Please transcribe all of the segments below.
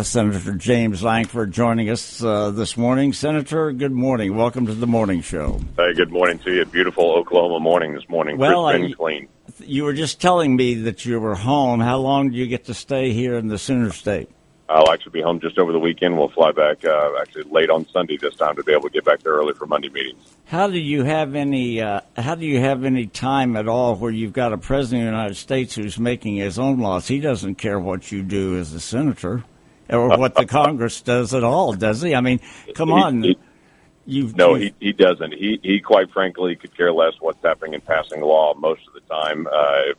Senator James Lankford joining us this morning. Senator, good morning. Welcome to the morning show. Hey, good morning to you. Beautiful Oklahoma morning this morning. Well, crisp and clean. You were just telling me that you were home. How long do you get to stay here in the Sooner State? I'll actually be home just over the weekend. We'll fly back actually late on Sunday this time to be able to get back there early for Monday meetings. How do you have any time at all where you've got a president of the United States who's making his own laws? He doesn't care what you do as a senator or what the Congress does at all, does he? I mean, come on. He doesn't. He quite frankly could care less what's happening in passing law most of the time.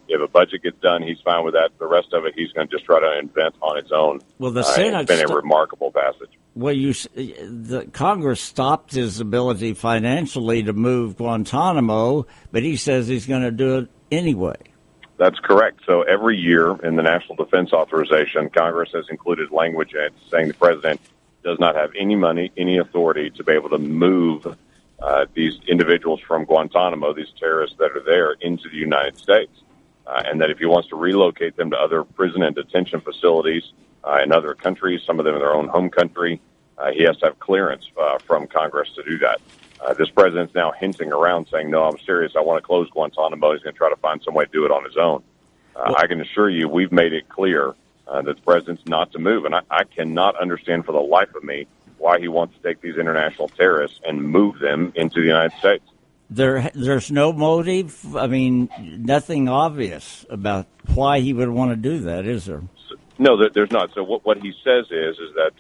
If a budget gets done, he's fine with that. The rest of it, he's going to just try to invent on its own. Well, the Senate it's been a remarkable passage. Well, the Congress stopped his ability financially to move Guantanamo, but he says he's going to do it anyway. That's correct. So every year in the National Defense Authorization, Congress has included language in it saying the president does not have any money, any authority to be able to move these individuals from Guantanamo, these terrorists that are there, into the United States. And that if he wants to relocate them to other prison and detention facilities in other countries, some of them in their own home country, he has to have clearance from Congress to do that. This president's now hinting around saying, no, I'm serious. I want to close Guantanamo. He's going to try to find some way to do it on his own. I can assure you we've made it clear that the president's not to move. And I cannot understand for the life of me why he wants to take these international terrorists and move them into the United States. There's no motive. I mean, nothing obvious about why he would want to do that, is there? No, there's not. So what he says is that,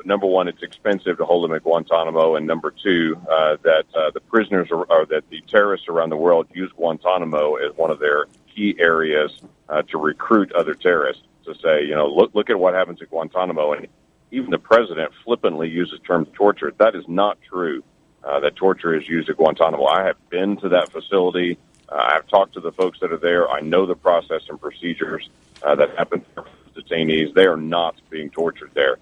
number one, it's expensive to hold them at Guantanamo, and number two, that the prisoners or that the terrorists around the world use Guantanamo as one of their key areas to recruit other terrorists. To say, look at what happens at Guantanamo, and even the president flippantly uses the term torture. That is not true. That torture is used at Guantanamo. I have been to that facility. I've talked to the folks that are there. I know the process and procedures that happen for detainees. They are not being tortured there.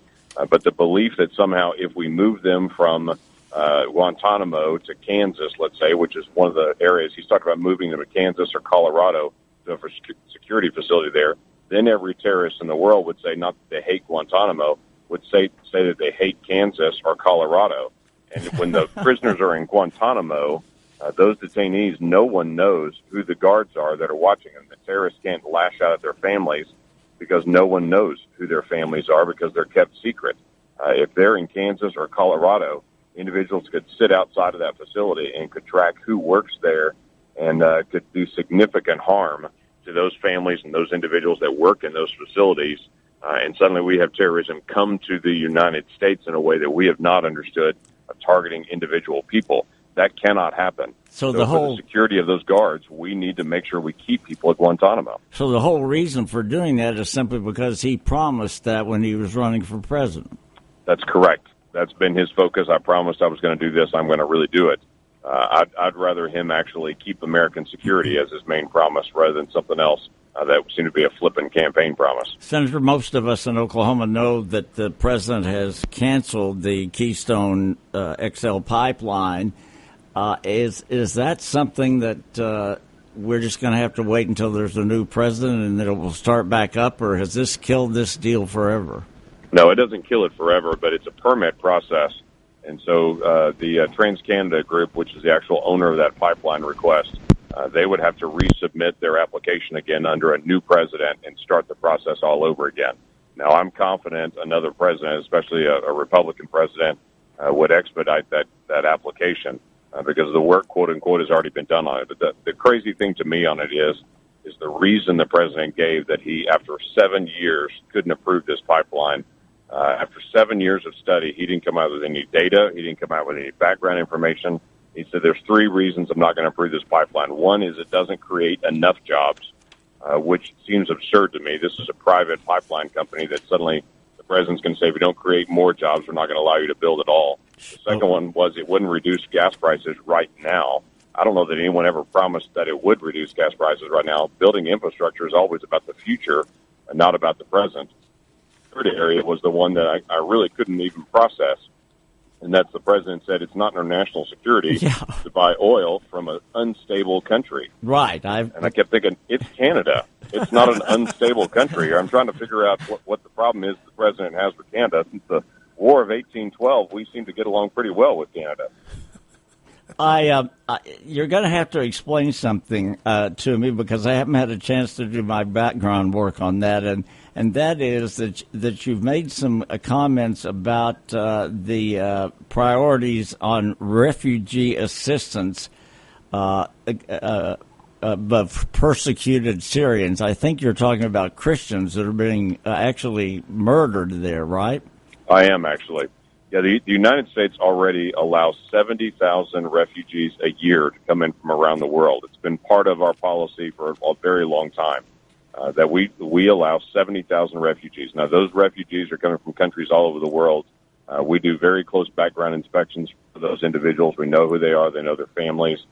But the belief that somehow if we move them from Guantanamo to Kansas, let's say, which is one of the areas, he's talking about moving them to Kansas or Colorado to a security facility there, then every terrorist in the world would say not that they hate Guantanamo, would say that they hate Kansas or Colorado. And when the prisoners are in Guantanamo, those detainees, no one knows who the guards are that are watching them. The terrorists can't lash out at their families because no one knows who their families are because they're kept secret. If they're in Kansas or Colorado, individuals could sit outside of that facility and could track who works there and could do significant harm to those families and those individuals that work in those facilities. And suddenly we have terrorism come to the United States in a way that we have not understood, targeting individual people. That cannot happen. So for the security of those guards, we need to make sure we keep people at Guantanamo. So the whole reason for doing that is simply because he promised that when he was running for president. That's correct. That's been his focus. I promised I was going to do this. I'm going to really do it. I'd rather him actually keep American security as his main promise rather than something else that seemed to be a flippant campaign promise. Senator, most of us in Oklahoma know that the president has canceled the Keystone XL pipeline. Is that something that we're just going to have to wait until there's a new president and then it will start back up, or has this killed this deal forever? No, it doesn't kill it forever, but it's a permit process. And so the TransCanada Group, which is the actual owner of that pipeline request, they would have to resubmit their application again under a new president and start the process all over again. Now, I'm confident another president, especially a Republican president, would expedite that application because the work, quote unquote, has already been done on it. But the crazy thing to me on it is the reason the president gave that he, after 7 years, couldn't approve this pipeline. After 7 years of study, he didn't come out with any data. He didn't come out with any background information. He said there's three reasons I'm not going to approve this pipeline. One is it doesn't create enough jobs, which seems absurd to me. This is a private pipeline company that suddenly the president's going to say, if we don't create more jobs, we're not going to allow you to build at all. The second one was it wouldn't reduce gas prices right now. I don't know that anyone ever promised that it would reduce gas prices right now. Building infrastructure is always about the future and not about the present. The third area was the one that I really couldn't even process. And that's the president said it's not in our national security to buy oil from an unstable country. Right. And I kept thinking, it's Canada. It's not an unstable country. I'm trying to figure out what the problem is the president has with Canada. Since the War of 1812, we seem to get along pretty well with Canada. You're going to have to explain something to me because I haven't had a chance to do my background work on that, and that is that you've made some comments about the priorities on refugee assistance of persecuted Syrians. I think you're talking about Christians that are being actually murdered there, right? I am actually. Yeah, the United States already allows 70,000 refugees a year to come in from around the world. It's been part of our policy for a very long time that we allow 70,000 refugees. Now, those refugees are coming from countries all over the world. We do very close background inspections for those individuals. We know who they are. They know their families.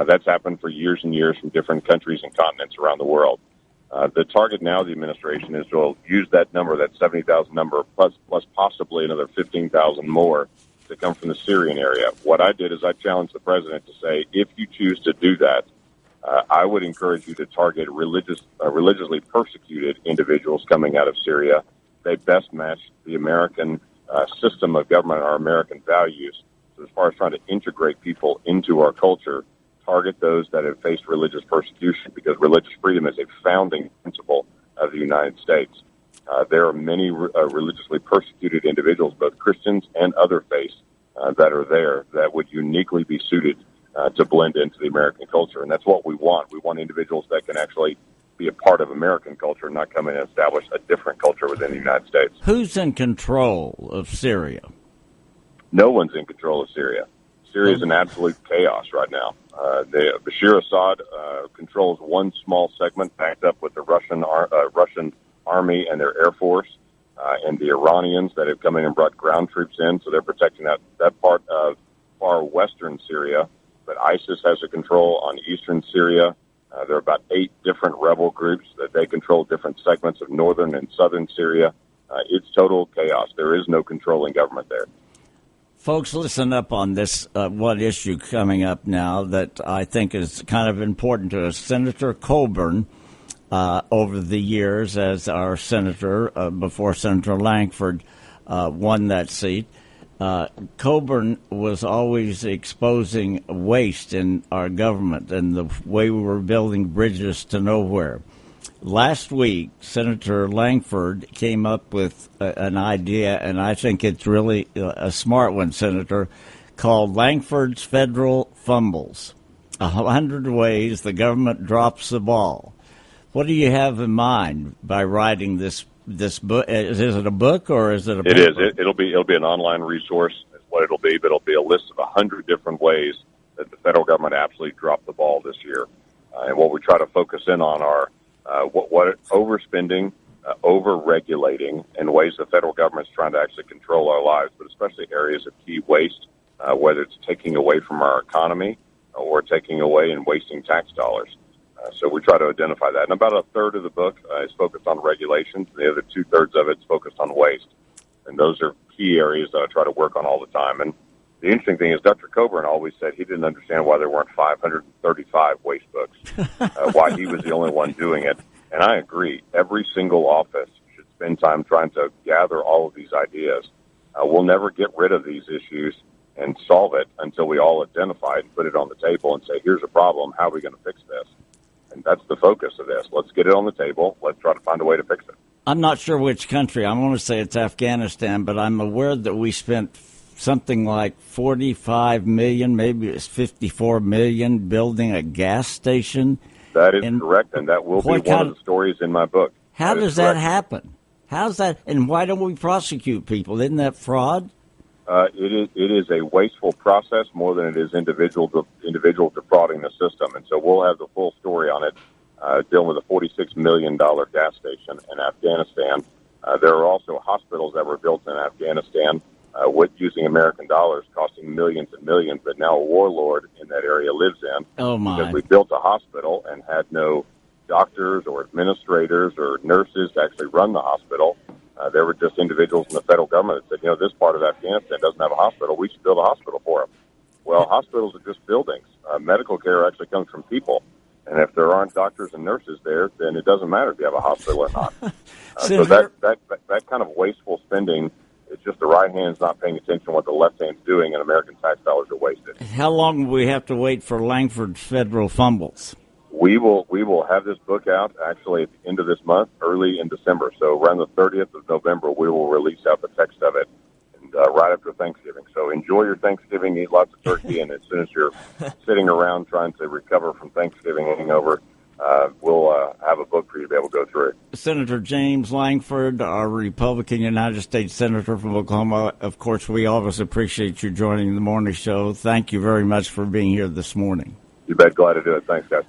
That's happened for years and years from different countries and continents around the world. The target now of the administration is to use that number, that 70,000 number, plus possibly another 15,000 more to come from the Syrian area. What I did is I challenged the president to say, if you choose to do that, I would encourage you to target religiously persecuted individuals coming out of Syria. They best match the American system of government, our American values. So as far as trying to integrate people into our culture, target those that have faced religious persecution, because religious freedom is a founding principle of the United States. There are many religiously persecuted individuals, both Christians and other faiths, that are there that would uniquely be suited to blend into the American culture. And that's what we want. We want individuals that can actually be a part of American culture, not come in and establish a different culture within the United States. Who's in control of Syria? No one's in control of Syria. Syria is in absolute chaos right now. Bashir Assad controls one small segment backed up with the Russian army and their air force, and the Iranians that have come in and brought ground troops in, so they're protecting that part of far western Syria. But ISIS has a control on eastern Syria. There are about 8 different rebel groups that they control different segments of northern and southern Syria. It's total chaos. There is no controlling government there. Folks, listen up on this one issue coming up now that I think is kind of important to us. Senator Coburn, over the years as our senator, before Senator Lankford won that seat, Coburn was always exposing waste in our government and the way we were building bridges to nowhere. Last week, Senator Lankford came up with an idea, and I think it's really a smart one, Senator, called Lankford's Federal Fumbles. 100 ways the government drops the ball. What do you have in mind by writing this book? Is it a book or is it a book? It is. It'll be an online resource is what it'll be, but it'll be a list of 100 different ways that the federal government absolutely dropped the ball this year. And what we try to focus in on are what overspending, over-regulating, and ways the federal government's trying to actually control our lives, but especially areas of key waste, whether it's taking away from our economy or taking away and wasting tax dollars. So we try to identify that. And about a third of the book is focused on regulations. The other 2/3 of it's focused on waste. And those are key areas that I try to work on all the time. And the interesting thing is Dr. Coburn always said he didn't understand why there weren't 535 waste books, why he was the only one doing it. And I agree. Every single office should spend time trying to gather all of these ideas. We'll never get rid of these issues and solve it until we all identify it and put it on the table and say, here's a problem. How are we going to fix this? And that's the focus of this. Let's get it on the table. Let's try to find a way to fix it. I'm not sure which country. I want to say it's Afghanistan, but I'm aware that we spent something like 45 million, maybe it's 54 million, building a gas station. That is correct, and that will be one of the stories in my book. How does that happen? How's that? And why don't we prosecute people? Isn't that fraud? It is a wasteful process more than it is individual defrauding the system. And so we'll have the full story on it, dealing with a $46 million gas station in Afghanistan. There are also hospitals that were built in Afghanistan with using American dollars, costing millions and millions, but now a warlord in that area lives in. Oh, my. Because we built a hospital and had no doctors or administrators or nurses to actually run the hospital. There were just individuals in the federal government that said, this part of Afghanistan doesn't have a hospital. We should build a hospital for them. Well, hospitals are just buildings. Medical care actually comes from people. And if there aren't doctors and nurses there, then it doesn't matter if you have a hospital or not. So that kind of wasteful spending is just the right hand's not paying attention to what the left hand's doing, and American tax dollars are wasted. How long will we have to wait for Lankford's federal fumbles? We will have this book out actually at the end of this month, early in December. So around the 30th of November, we will release out the text of it, and right after Thanksgiving. So enjoy your Thanksgiving, eat lots of turkey, and as soon as you're sitting around trying to recover from Thanksgiving hangover, we'll have a book for you to be able to go through. Senator James Lankford, our Republican United States Senator from Oklahoma. Of course, we always appreciate you joining the morning show. Thank you very much for being here this morning. You bet. Glad to do it. Thanks, guys.